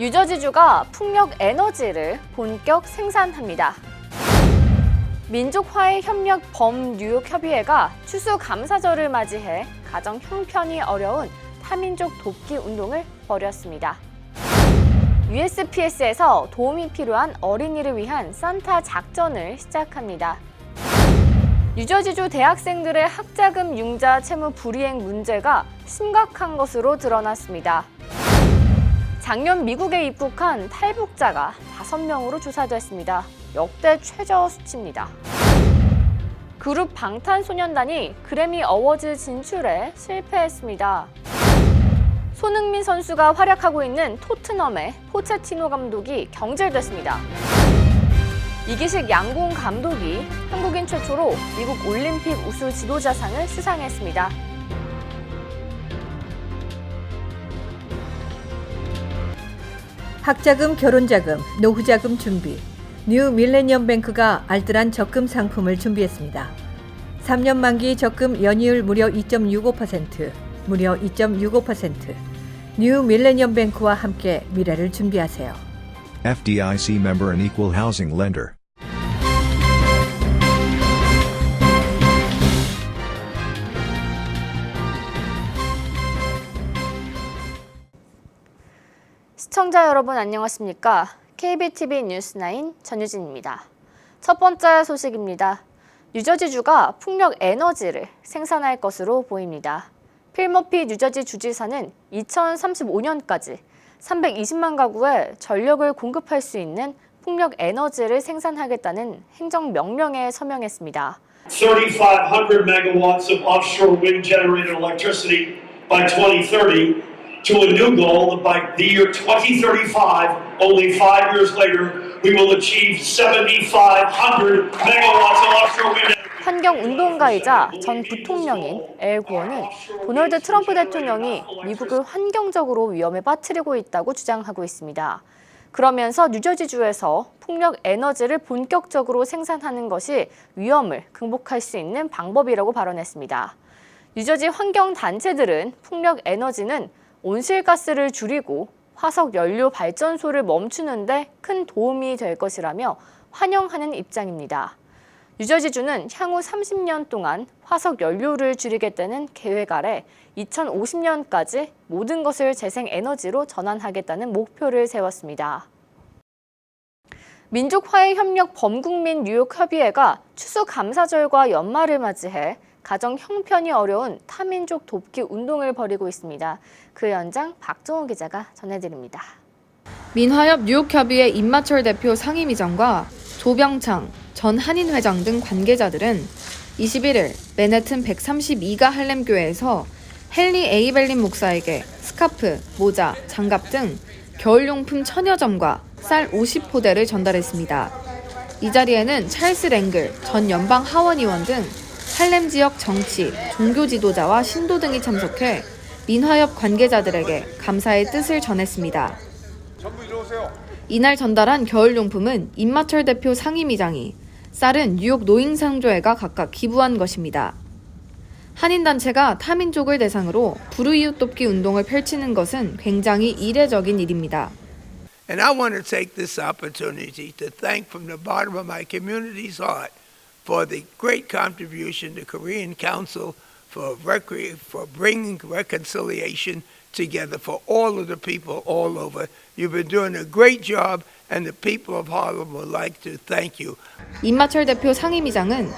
뉴저지주가 풍력 에너지를 본격 생산합니다. 민족화해협력 범뉴욕협의회가 추수감사절을 맞이해 가정 형편이 어려운 타민족 돕기 운동을 벌였습니다. USPS에서 도움이 필요한 어린이를 위한 산타 작전을 시작합니다. 뉴저지주 대학생들의 학자금 융자 채무 불이행 문제가 심각한 것으로 드러났습니다. 작년 미국에 입국한 탈북자가 5명으로 조사됐습니다. 역대 최저 수치입니다. 그룹 방탄소년단이 그래미 어워즈 진출에 실패했습니다. 손흥민 선수가 활약하고 있는 토트넘의 포체티노 감독이 경질됐습니다. 이기식 양궁 감독이 한국인 최초로 미국 올림픽 우수 지도자상을 수상했습니다. 학자금, 결혼자금, 노후자금 준비. 뉴 밀레니엄 뱅크가 알뜰한 적금 상품을 준비했습니다. 3년 만기 적금 연이율 무려 2.65%, 무려 2.65%. 뉴 밀레니엄 뱅크와 함께 미래를 준비하세요. FDIC member and equal housing lender. 시청자 여러분 안녕하십니까? KBTV 뉴스9 전유진입니다. 첫 번째 소식입니다. 뉴저지주가 풍력 에너지를 생산할 것으로 보입니다. 필 머피 뉴저지 주지사는 2035년까지 320만 가구에 전력을 공급할 수 있는 풍력 에너지를 생산하겠다는 행정명령에 서명했습니다. 3,500 megawatts of offshore wind generated electricity by 2030 to a new goal that by the year 2035, only 5 years later, we will achieve 7,500 megawatts of offshore wind. 환경운동가이자 전 부통령인 엘 고어는 도널드 트럼프 대통령이 미국을 환경적으로 위험에 빠뜨리고 있다고 주장하고 있습니다. 그러면서 뉴저지주에서 풍력 에너지를 본격적으로 생산하는 것이 위험을 극복할 수 있는 방법이라고 발언했습니다. 뉴저지 환경단체들은 풍력 에너지는 온실가스를 줄이고 화석 연료 발전소를 멈추는 데 큰 도움이 될 것이라며 환영하는 입장입니다. 뉴저지주는 향후 30년 동안 화석 연료를 줄이겠다는 계획 아래 2050년까지 모든 것을 재생에너지로 전환하겠다는 목표를 세웠습니다. 민족화해협력 범국민 뉴욕협의회가 추수감사절과 연말을 맞이해 가정 형편이 어려운 타민족 돕기 운동을 벌이고 있습니다. 그 현장 박정호 기자가 전해드립니다. 민화협 뉴욕협의회 임마철 대표 상임위장과 조병창 전 한인회장 등 관계자들은 21일 맨해튼 132가 할렘교회에서 헨리 에이벨린 목사에게 스카프, 모자, 장갑 등 겨울용품 1000여 점과 쌀 50포대를 전달했습니다. 이 자리에는 찰스 랭글 전 연방 하원의원 등 할렘 지역 정치, 종교 지도자와 신도 등이 참석해 민화협 관계자들에게 감사의 뜻을 전했습니다. 이날 전달한 겨울용품은 임마철 대표 상임위장이, 쌀은 뉴욕 노인상조회가 각각 기부한 것입니다. 한인단체가 타민족을 대상으로 불우이웃 돕기 운동을 펼치는 것은 굉장히 이례적인 일입니다. And I want to take this opportunity to thank from the bottom of my community's heart for the great contribution to Korean Council for bringing reconciliation together for all of the people all over. You've been doing a great job and the people of Harlem would like to thank you. 임마철 대표 상임위장은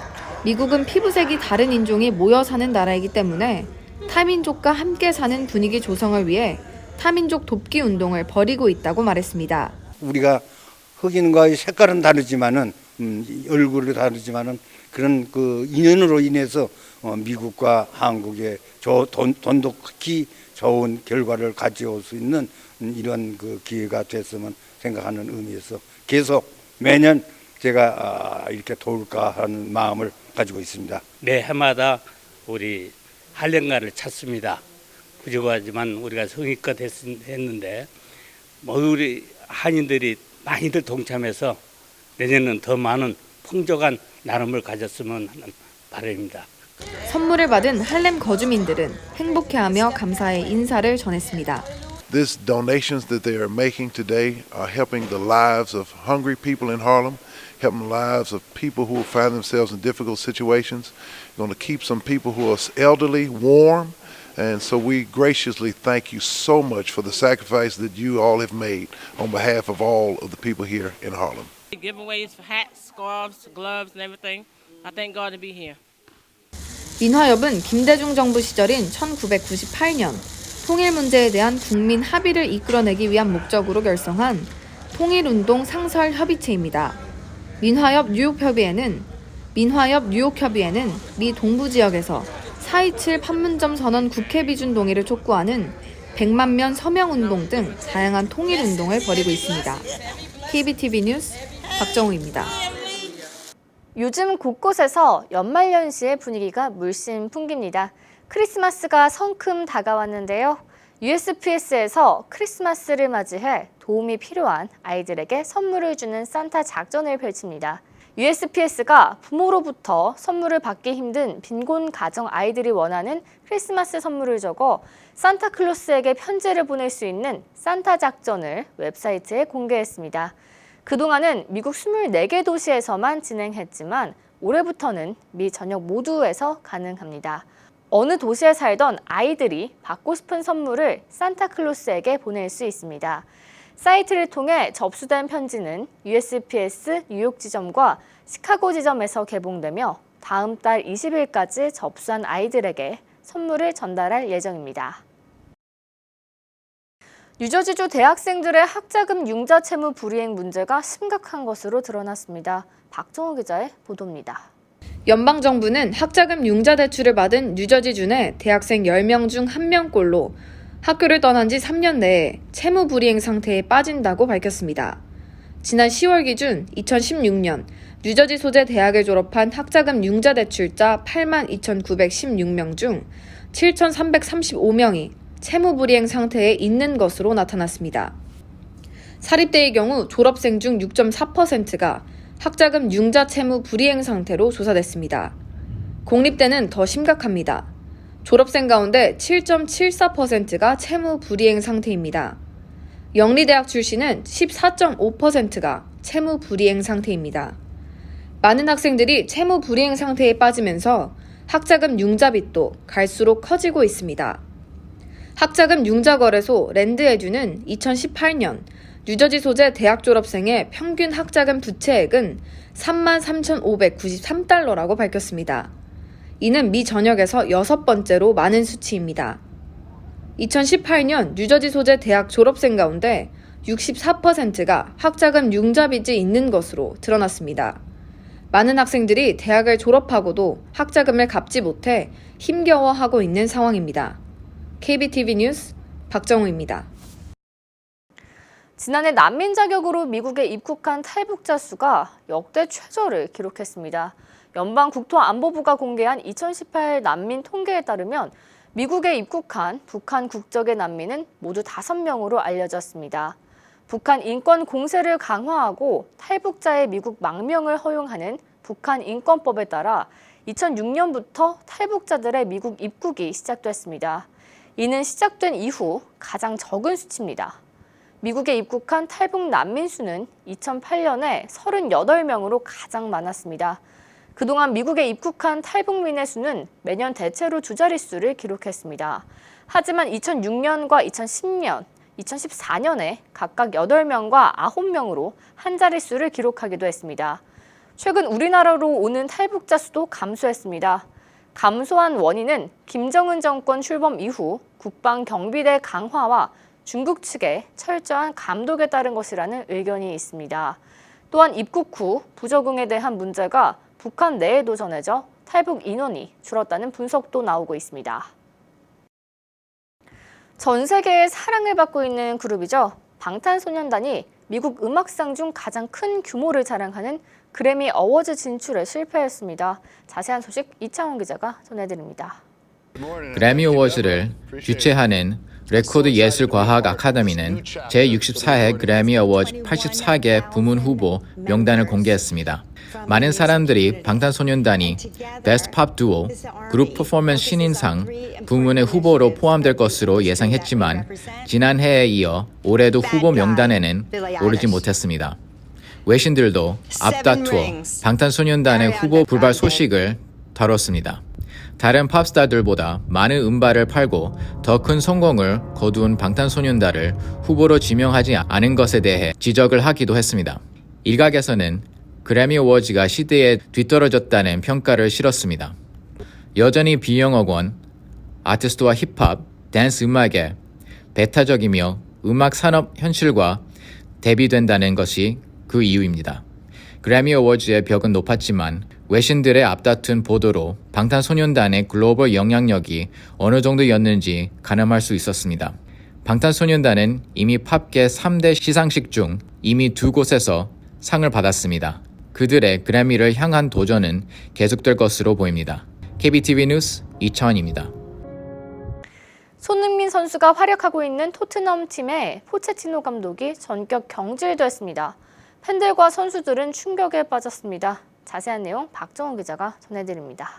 미국은 피부색이 다른 인종이 모여 사는 나라이기 때문에 타민족과 함께 사는 분위기 조성을 위해 타민족 돕기 운동을 벌이고 있다고 말했습니다. 우리가 흑인과의 색깔은 다르지만은 얼굴이 다르지만은 그런 그 인연으로 인해서 미국과 한국의 돈독히 좋은 결과를 가져올 수 있는 이런 그 기회가 됐으면 생각하는 의미에서 계속 매년 제가 이렇게 도울까 하는 마음을 가지고 있습니다. 매 해마다 우리 할렘가를 찾습니다. 부족하지만 우리가 성의껏 했는데 우리 한인들이 많이들 동참해서 내년은 더 많은 풍족한 나눔을 가졌으면 하는 바람입니다. 선물을 받은 할렘 거주민들은 행복해하며 감사의 인사를 전했습니다. This donations that they are making today are helping the lives of hungry people in Harlem, helping the lives of people who find themselves in difficult situations, going to keep some people who are elderly warm. And so we graciously thank you so much for the sacrifice that you all have made on behalf of all of the people here in Harlem. Giveaways for hats, scarves, gloves, and everything. I thank God to be here. 민화협은 김대중 정부 시절인 1998년 통일 문제에 대한 국민 합의를 이끌어내기 위한 목적으로 결성한 통일운동 상설협의체입니다. 민화협 뉴욕협의회는 미 동부 지역에서 4.27 판문점 선언 국회 비준 동의를 촉구하는 100만 면 서명 운동 등 다양한 통일 운동을 벌이고 있습니다. KBTV 뉴스 박정우입니다. 요즘 곳곳에서 연말연시의 분위기가 물씬 풍깁니다. 크리스마스가 성큼 다가왔는데요. USPS에서 크리스마스를 맞이해 도움이 필요한 아이들에게 선물을 주는 산타 작전을 펼칩니다. USPS가 부모로부터 선물을 받기 힘든 빈곤 가정 아이들이 원하는 크리스마스 선물을 적어 산타클로스에게 편지를 보낼 수 있는 산타 작전을 웹사이트에 공개했습니다. 그동안은 미국 24개 도시에서만 진행했지만 올해부터는 미 전역 모두에서 가능합니다. 어느 도시에 살던 아이들이 받고 싶은 선물을 산타클로스에게 보낼 수 있습니다. 사이트를 통해 접수된 편지는 USPS 뉴욕 지점과 시카고 지점에서 개봉되며 다음 달 20일까지 접수한 아이들에게 선물을 전달할 예정입니다. 뉴저지주 대학생들의 학자금 융자 채무 불이행 문제가 심각한 것으로 드러났습니다. 박정우 기자의 보도입니다. 연방정부는 학자금 융자 대출을 받은 뉴저지주 내 대학생 10명 중 1명꼴로 학교를 떠난 지 3년 내에 채무 불이행 상태에 빠진다고 밝혔습니다. 지난 10월 기준 2016년 뉴저지 소재 대학을 졸업한 학자금 융자 대출자 82,916명 중 7,335명이 채무 불이행 상태에 있는 것으로 나타났습니다. 사립대의 경우 졸업생 중 6.4%가 학자금 융자 채무 불이행 상태로 조사됐습니다. 공립대는 더 심각합니다. 졸업생 가운데 7.74%가 채무 불이행 상태입니다. 영리대학 출신은 14.5%가 채무 불이행 상태입니다. 많은 학생들이 채무 불이행 상태에 빠지면서 학자금 융자 빚도 갈수록 커지고 있습니다. 학자금 융자 거래소 랜드에듀는 2018년 뉴저지 소재 대학 졸업생의 평균 학자금 부채액은 33,593달러라고 밝혔습니다. 이는 미 전역에서 6번째로 많은 수치입니다. 2018년 뉴저지 소재 대학 졸업생 가운데 64%가 학자금 융자 빚이 있는 것으로 드러났습니다. 많은 학생들이 대학을 졸업하고도 학자금을 갚지 못해 힘겨워하고 있는 상황입니다. KBTV 뉴스 박정우입니다. 지난해 난민 자격으로 미국에 입국한 탈북자 수가 역대 최저를 기록했습니다. 연방국토안보부가 공개한 2018 난민 통계에 따르면 미국에 입국한 북한 국적의 난민은 모두 5명으로 알려졌습니다. 북한 인권 공세를 강화하고 탈북자의 미국 망명을 허용하는 북한 인권법에 따라 2006년부터 탈북자들의 미국 입국이 시작됐습니다. 이는 시작된 이후 가장 적은 수치입니다. 미국에 입국한 탈북 난민 수는 2008년에 38명으로 가장 많았습니다. 그동안 미국에 입국한 탈북민의 수는 매년 대체로 두 자릿수를 기록했습니다. 하지만 2006년과 2010년, 2014년에 각각 8명과 9명으로 한 자릿수를 기록하기도 했습니다. 최근 우리나라로 오는 탈북자 수도 감소했습니다. 감소한 원인은 김정은 정권 출범 이후 국방경비대 강화와 중국 측의 철저한 감독에 따른 것이라는 의견이 있습니다. 또한 입국 후 부적응에 대한 문제가 북한 내에도 전해져 탈북 인원이 줄었다는 분석도 나오고 있습니다. 전 세계의 사랑을 받고 있는 그룹이죠. 방탄소년단이 미국 음악상 중 가장 큰 규모를 자랑하는 그래미 어워즈 진출에 실패했습니다. 자세한 소식 이창훈 기자가 전해드립니다. 그래미 어워즈를 주최하는 레코드 예술과학 아카데미는 제64회 그래미 어워즈 84개 부문 후보 명단을 공개했습니다. 많은 사람들이 방탄소년단이 베스트 팝 두오, 그룹 퍼포먼스 신인상 부문의 후보로 포함될 것으로 예상했지만 지난해에 이어 올해도 후보 명단에는 오르지 못했습니다. 외신들도 앞다투어 방탄소년단의 후보 불발 소식을 다뤘습니다. 다른 팝스타들보다 많은 음반을 팔고 더 큰 성공을 거둔 방탄소년단을 후보로 지명하지 않은 것에 대해 지적을 하기도 했습니다. 일각에서는 그래미 어워즈가 시대에 뒤떨어졌다는 평가를 실었습니다. 여전히 비영어권, 아티스트와 힙합, 댄스 음악의 배타적이며 음악 산업 현실과 대비된다는 것이 그 이유입니다. 그래미 어워즈의 벽은 높았지만 외신들의 앞다툰 보도로 방탄소년단의 글로벌 영향력이 어느 정도였는지 가늠할 수 있었습니다. 방탄소년단은 이미 팝계 3대 시상식 중 이미 2곳에서 상을 받았습니다. 그들의 그래미를 향한 도전은 계속될 것으로 보입니다. KBTV 뉴스 이차원입니다. 손흥민 선수가 활약하고 있는 토트넘 팀의 포체티노 감독이 전격 경질됐습니다. 팬들과 선수들은 충격에 빠졌습니다. 자세한 내용 박정우 기자가 전해드립니다.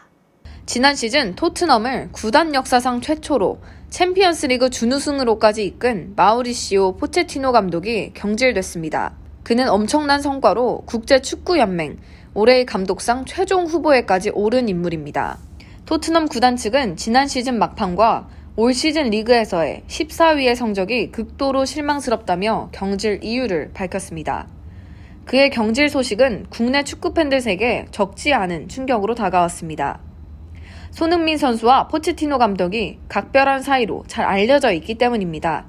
지난 시즌 토트넘을 구단 역사상 최초로 챔피언스리그 준우승으로까지 이끈 마우리시오 포체티노 감독이 경질됐습니다. 그는 엄청난 성과로 국제축구연맹 올해의 감독상 최종 후보에까지 오른 인물입니다. 토트넘 구단 측은 지난 시즌 막판과 올 시즌 리그에서의 14위의 성적이 극도로 실망스럽다며 경질 이유를 밝혔습니다. 그의 경질 소식은 국내 축구팬들에게 적지 않은 충격으로 다가왔습니다. 손흥민 선수와 포체티노 감독이 각별한 사이로 잘 알려져 있기 때문입니다.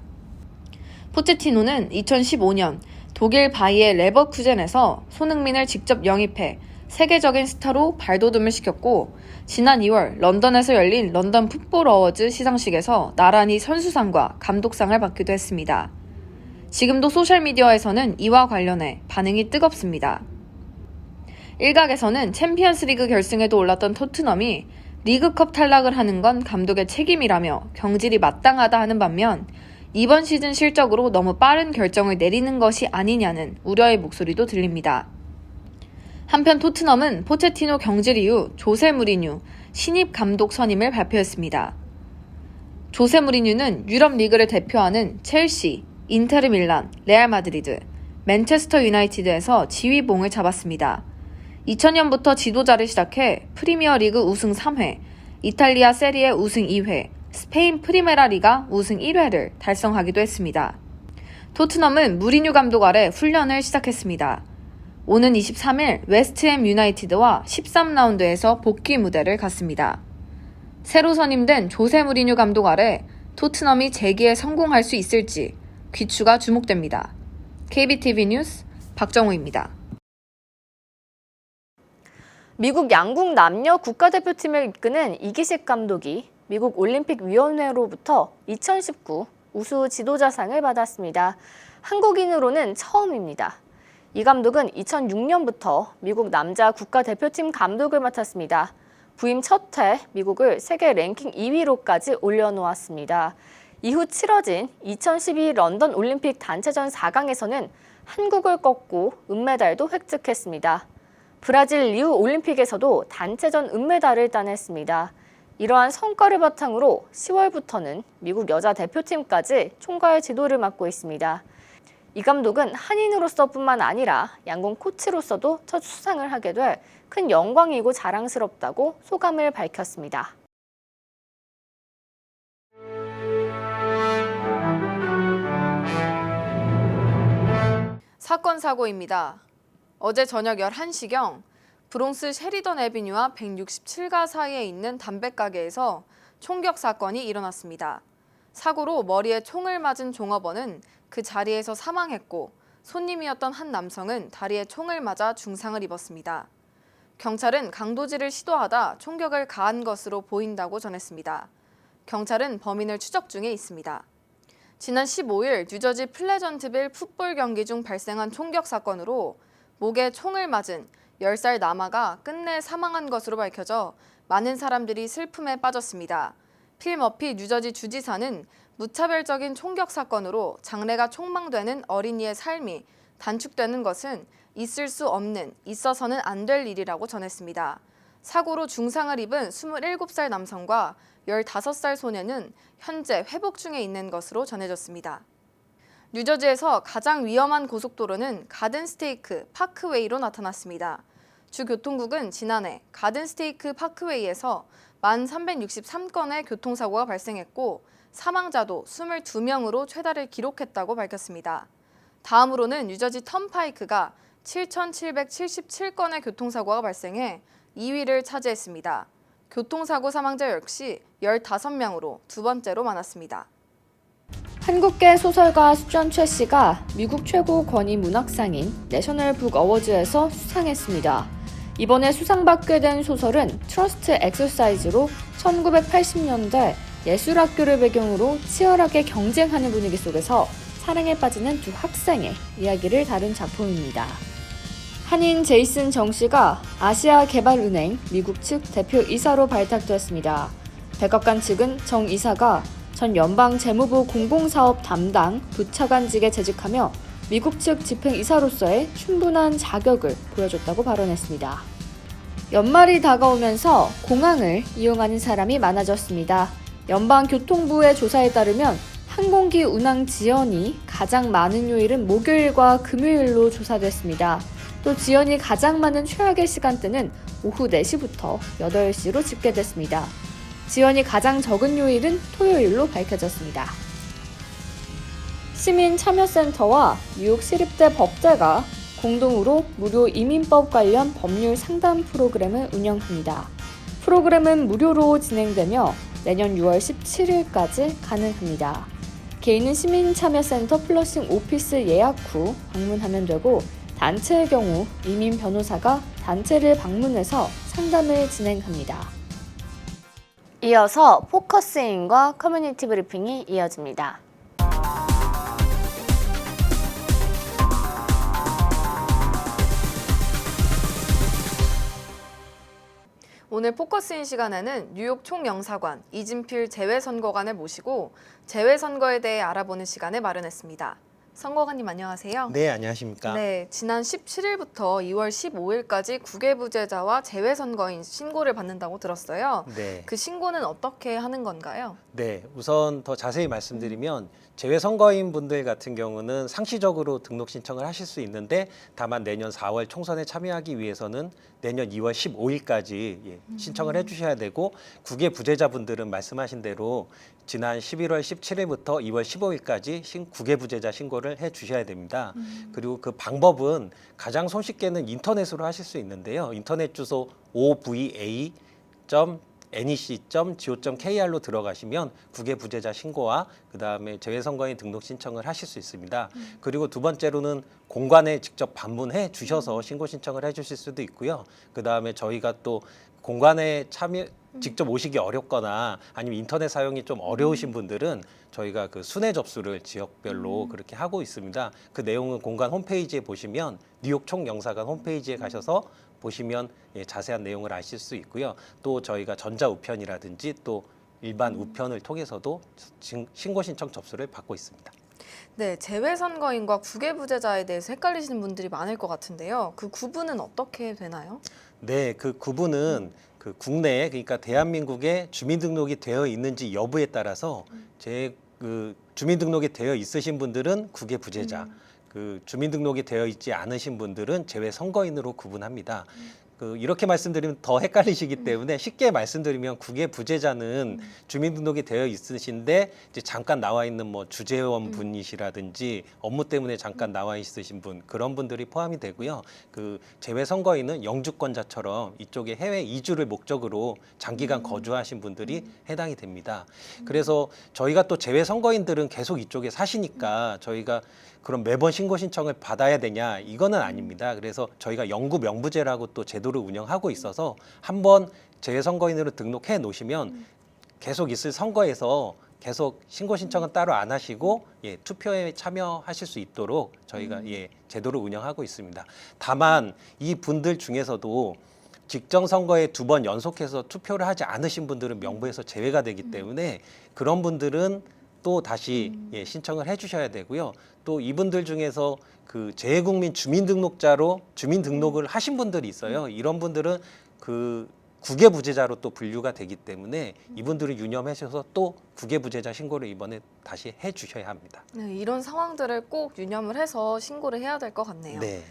포체티노는 2015년 독일 바이에 레버쿠젠에서 손흥민을 직접 영입해 세계적인 스타로 발돋움을 시켰고 지난 2월 런던에서 열린 런던 풋볼 어워즈 시상식에서 나란히 선수상과 감독상을 받기도 했습니다. 지금도 소셜미디어에서는 이와 관련해 반응이 뜨겁습니다. 일각에서는 챔피언스리그 결승에도 올랐던 토트넘이 리그컵 탈락을 하는 건 감독의 책임이라며 경질이 마땅하다 하는 반면 이번 시즌 실적으로 너무 빠른 결정을 내리는 것이 아니냐는 우려의 목소리도 들립니다. 한편 토트넘은 포체티노 경질 이후 조세 무리뉴 신입 감독 선임을 발표했습니다. 조세 무리뉴는 유럽 리그를 대표하는 첼시, 인테르 밀란, 레알 마드리드, 맨체스터 유나이티드에서 지휘봉을 잡았습니다. 2000년부터 지도자를 시작해 프리미어 리그 우승 3회, 이탈리아 세리에 우승 2회, 스페인 프리메라 리가 우승 1회를 달성하기도 했습니다. 토트넘은 무리뉴 감독 아래 훈련을 시작했습니다. 오는 23일 웨스트햄 유나이티드와 13라운드에서 복귀 무대를 갖습니다. 새로 선임된 조세 무리뉴 감독 아래 토트넘이 재기에 성공할 수 있을지 귀추가 주목됩니다. KBTV 뉴스 박정우입니다. 미국 양궁 남녀 국가대표팀을 이끄는 이기식 감독이 미국 올림픽위원회로부터 2019 우수 지도자상을 받았습니다. 한국인으로는 처음입니다. 이 감독은 2006년부터 미국 남자 국가대표팀 감독을 맡았습니다. 부임 첫 해 미국을 세계 랭킹 2위로까지 올려놓았습니다. 이후 치러진 2012 런던 올림픽 단체전 4강에서는 한국을 꺾고 은메달도 획득했습니다. 브라질 리우 올림픽에서도 단체전 은메달을 따냈습니다. 이러한 성과를 바탕으로 10월부터는 미국 여자 대표팀까지 총괄 지도를 맡고 있습니다. 이 감독은 한인으로서뿐만 아니라 양궁 코치로서도 첫 수상을 하게 돼 큰 영광이고 자랑스럽다고 소감을 밝혔습니다. 사건 사고입니다. 어제 저녁 11시경 브롱스 셰리던 애비뉴와 167가 사이에 있는 담배가게에서 총격 사건이 일어났습니다. 사고로 머리에 총을 맞은 종업원은 그 자리에서 사망했고 손님이었던 한 남성은 다리에 총을 맞아 중상을 입었습니다. 경찰은 강도질을 시도하다 총격을 가한 것으로 보인다고 전했습니다. 경찰은 범인을 추적 중에 있습니다. 지난 15일 뉴저지 플레전트빌 풋볼 경기 중 발생한 총격 사건으로 목에 총을 맞은 10살 남아가 끝내 사망한 것으로 밝혀져 많은 사람들이 슬픔에 빠졌습니다. 필 머피 뉴저지 주지사는 무차별적인 총격 사건으로 장래가 촉망되는 어린이의 삶이 단축되는 것은 있을 수 없는, 있어서는 안 될 일이라고 전했습니다. 사고로 중상을 입은 27살 남성과 15살 소년은 현재 회복 중에 있는 것으로 전해졌습니다. 뉴저지에서 가장 위험한 고속도로는 가든스테이크 파크웨이로 나타났습니다. 주 교통국은 지난해 가든스테이크 파크웨이에서 1,363건의 교통사고가 발생했고 사망자도 22명으로 최다를 기록했다고 밝혔습니다. 다음으로는 뉴저지 턴파이크가 7,777건의 교통사고가 발생해 2위를 차지했습니다. 교통사고 사망자 역시 15명으로 두 번째로 많았습니다. 한국계 소설가 수전 최 씨가 미국 최고 권위 문학상인 내셔널 북 어워즈에서 수상했습니다. 이번에 수상받게 된 소설은 트러스트 엑서사이즈로 1980년대 예술학교를 배경으로 치열하게 경쟁하는 분위기 속에서 사랑에 빠지는 두 학생의 이야기를 다룬 작품입니다. 한인 제이슨 정 씨가 아시아개발은행 미국 측 대표이사로 발탁되었습니다. 백악관 측은 정 이사가 전 연방재무부 공공사업 담당 부차관직에 재직하며 미국 측 집행이사로서의 충분한 자격을 보여줬다고 발언했습니다. 연말이 다가오면서 공항을 이용하는 사람이 많아졌습니다. 연방교통부의 조사에 따르면 항공기 운항 지연이 가장 많은 요일은 목요일과 금요일로 조사됐습니다. 또 지연이 가장 많은 최악의 시간대는 오후 4시부터 8시로 집계됐습니다. 지연이 가장 적은 요일은 토요일로 밝혀졌습니다. 시민참여센터와 뉴욕 시립대 법대가 공동으로 무료 이민법 관련 법률 상담 프로그램을 운영합니다. 프로그램은 무료로 진행되며 내년 6월 17일까지 가능합니다. 개인은 시민참여센터 플러싱 오피스 예약 후 방문하면 되고 단체의 경우 이민 변호사가 단체를 방문해서 상담을 진행합니다. 이어서 포커스인과 커뮤니티 브리핑이 이어집니다. 오늘 포커스인 시간에는 뉴욕 총영사관 이진필 재외선거관을 모시고 재외선거에 대해 알아보는 시간을 마련했습니다. 선거관님 안녕하세요. 네, 안녕하십니까. 네, 지난 17일부터 2월 15일까지 국외부재자와 재외선거인 신고를 받는다고 들었어요. 네. 그 신고는 어떻게 하는 건가요? 네, 우선 더 자세히 말씀드리면 재외선거인 분들 같은 경우는 상시적으로 등록 신청을 하실 수 있는데 다만 내년 4월 총선에 참여하기 위해서는 내년 2월 15일까지 신청을 해주셔야 되고 국외부재자분들은 말씀하신 대로 지난 11월 17일부터 2월 15일까지 국외부재자 신고를 해주셔야 됩니다. 그리고 그 방법은 가장 손쉽게는 인터넷으로 하실 수 있는데요. 인터넷 주소 ova.nec.go.kr로 들어가시면 국외부재자 신고와 그다음에 재외선거인 등록 신청을 하실 수 있습니다. 그리고 두 번째로는 공관에 직접 방문해 주셔서 신고 신청을 해주실 수도 있고요. 그다음에 저희가 또 공관에 직접 오시기 어렵거나 아니면 인터넷 사용이 좀 어려우신 분들은 저희가 그 순회 접수를 지역별로 그렇게 하고 있습니다. 그 내용은 공관 홈페이지에 보시면 뉴욕 총영사관 홈페이지에 가셔서 보시면 자세한 내용을 아실 수 있고요. 또 저희가 전자우편이라든지 또 일반 우편을 통해서도 신고 신청 접수를 받고 있습니다. 네, 재외선거인과 국외부재자에 대해서 헷갈리시는 분들이 많을 것 같은데요. 그 구분은 어떻게 되나요? 네, 그 구분은 그 국내에 그러니까 대한민국에 주민등록이 되어 있는지 여부에 따라서 주민등록이 되어 있으신 분들은 국외부재자, 그 주민등록이 되어 있지 않으신 분들은 재외선거인으로 구분합니다. 이렇게 말씀드리면 더 헷갈리시기 때문에 쉽게 말씀드리면 국외부재자는 주민등록이 되어 있으신데 이제 잠깐 나와 있는 뭐 주재원 분이시라든지 업무 때문에 잠깐 나와 있으신 분 그런 분들이 포함이 되고요. 그 재외선거인은 영주권자처럼 이쪽에 해외 이주를 목적으로 장기간 거주하신 분들이 해당이 됩니다. 그래서 저희가 또 재외선거인들은 계속 이쪽에 사시니까 저희가 그럼 매번 신고 신청을 받아야 되냐 이거는 아닙니다. 그래서 저희가 영구 명부제라고 또 제도를 운영하고 있어서 한번 재외선거인으로 등록해 놓으시면 계속 있을 선거에서 계속 신고 신청은 따로 안 하시고 투표에 참여하실 수 있도록 저희가 제도를 운영하고 있습니다. 다만 이 분들 중에서도 직전 선거에 2번 연속해서 투표를 하지 않으신 분들은 명부에서 제외가 되기 때문에 그런 분들은 또 다시 신청을 해주셔야 되고요. 또 이분들 중에서 그 재외국민 주민등록자로 주민등록을 하신 분들이 있어요. 이런 분들은 그 국외부재자로 또 분류가 되기 때문에 이분들을 유념하셔서 또 국외부재자 신고를 이번에 다시 해주셔야 합니다. 네, 이런 상황들을 꼭 유념을 해서 신고를 해야 될 것 같네요. 네.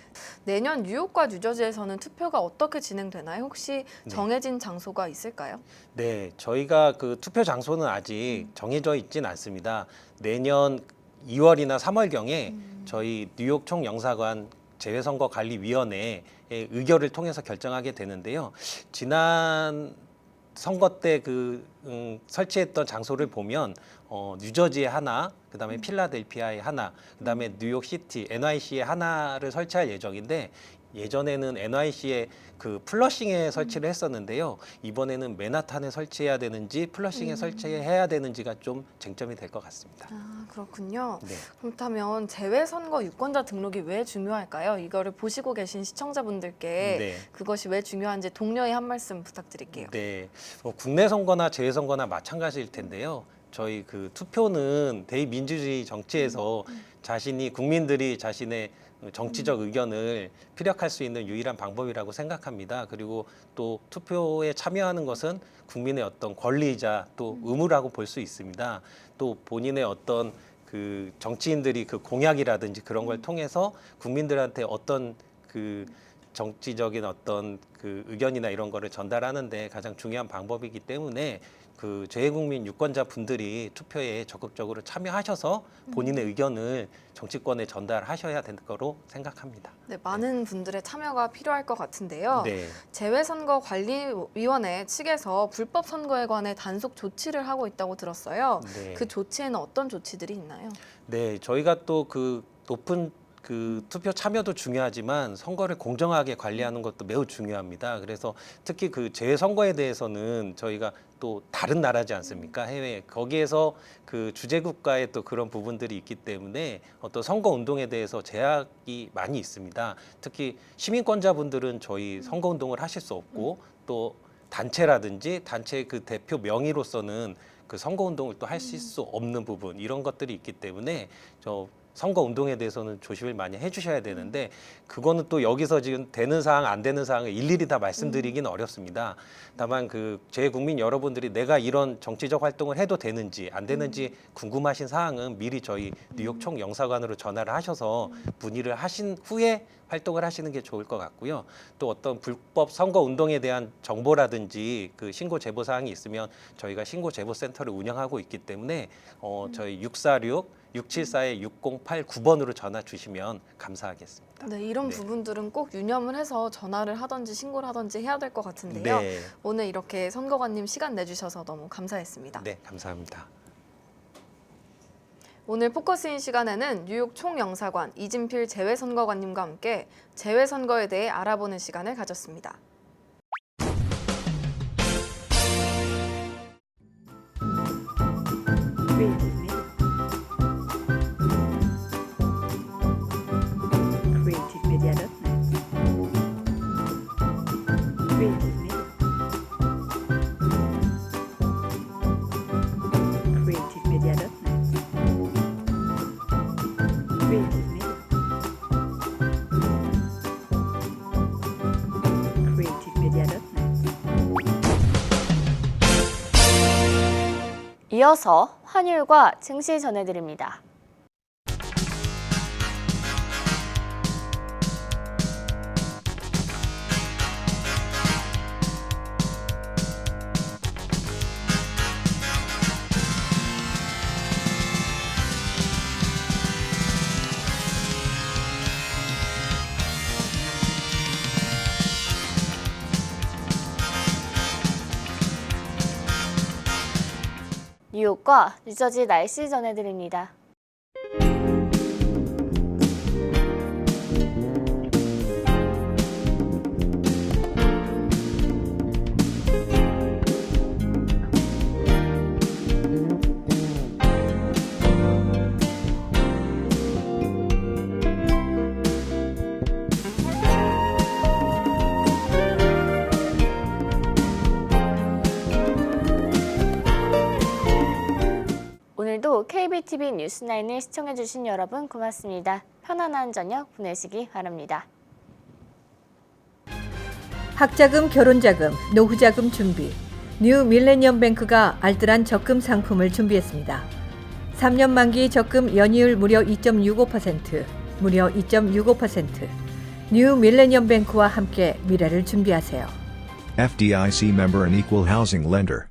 내년 뉴욕과 뉴저지에서는 투표가 어떻게 진행되나요? 혹시 정해진 장소가 있을까요? 네, 저희가 그 투표 장소는 아직 정해져 있진 않습니다. 내년 2월이나 3월경에 저희 뉴욕 총영사관 재외선거관리위원회의 의결을 통해서 결정하게 되는데요. 지난 선거 때 설치했던 장소를 보면 뉴저지에 하나, 그다음에 필라델피아에 하나, 그다음에 뉴욕시티, NYC에 하나를 설치할 예정인데 예전에는 NYC에 그 플러싱에 설치를 했었는데요. 이번에는 맨하탄에 설치해야 되는지 플러싱에 설치해야 되는지가 좀 쟁점이 될 것 같습니다. 아, 그렇군요. 네. 그렇다면 재외선거 유권자 등록이 왜 중요할까요? 이거를 보시고 계신 시청자분들께 네. 그것이 왜 중요한지 동료의 한 말씀 부탁드릴게요. 네, 국내 선거나 재외 선거나 마찬가지일 텐데요. 저희 그 투표는 대의민주주의 정치에서 국민들이 자신의 정치적 의견을 피력할 수 있는 유일한 방법이라고 생각합니다. 그리고 또 투표에 참여하는 것은 국민의 어떤 권리이자 또 의무라고 볼 수 있습니다. 또 본인의 어떤 그 정치인들이 그 공약이라든지 그런 걸 통해서 국민들한테 어떤 그 정치적인 어떤 그 의견이나 이런 거를 전달하는데 가장 중요한 방법이기 때문에 그 재외국민 유권자 분들이 투표에 적극적으로 참여하셔서 본인의 의견을 정치권에 전달하셔야 될 거로 생각합니다. 네, 많은 분들의 참여가 필요할 것 같은데요. 네. 재외선거관리위원회 측에서 불법 선거에 관해 단속 조치를 하고 있다고 들었어요. 네. 그 조치에는 어떤 조치들이 있나요? 네, 저희가 또 그 높은 그 투표 참여도 중요하지만 선거를 공정하게 관리하는 것도 매우 중요합니다. 그래서 특히 그 재선거에 대해서는 저희가 또 다른 나라지 않습니까? 해외 거기에서 그 주재 국가의 또 그런 부분들이 있기 때문에 어떤 선거 운동에 대해서 제약이 많이 있습니다. 특히 시민권자분들은 저희 선거 운동을 하실 수 없고 또 단체라든지 단체 그 대표 명의로서는 그 선거 운동을 또 하실 수 없는 부분 이런 것들이 있기 때문에 선거 운동에 대해서는 조심을 많이 해주셔야 되는데 그거는 또 여기서 지금 되는 사항 안 되는 사항을 일일이 다 말씀드리기는 어렵습니다. 다만 그 재국민 여러분들이 내가 이런 정치적 활동을 해도 되는지 안 되는지 궁금하신 사항은 미리 저희 뉴욕 총영사관으로 전화를 하셔서 문의를 하신 후에 활동을 하시는 게 좋을 것 같고요. 또 어떤 불법 선거 운동에 대한 정보라든지 그 신고 제보 사항이 있으면 저희가 신고 제보 센터를 운영하고 있기 때문에 저희 646-674-6089번으로 전화 주시면 감사하겠습니다. 네, 이런 부분들은 꼭 유념을 해서 전화를 하든지 신고를 하든지 해야 될 것 같은데요. 네. 오늘 이렇게 선거관님 시간 내주셔서 너무 감사했습니다. 네, 감사합니다. 오늘 포커스인 시간에는 뉴욕 총영사관 이진필 재외선거관님과 함께 재외선거에 대해 알아보는 시간을 가졌습니다. 이어서 환율과 증시 전해드립니다. 뉴욕과 뉴저지 날씨 전해드립니다. 오늘도 오늘도 KBTV 뉴스9을 시청해주신 여러분 고맙습니다. 편안한 저녁 보내시기 바랍니다. 학자금, 결혼자금, 노후자금 준비. 뉴 밀레니엄 뱅크가 알뜰한 적금 상품을 준비했습니다. 3년 만기 적금 연이율 무려 2.65%, 무려 2.65%. 뉴 밀레니엄 뱅크와 함께 미래를 준비하세요. FDIC member and equal housing lender.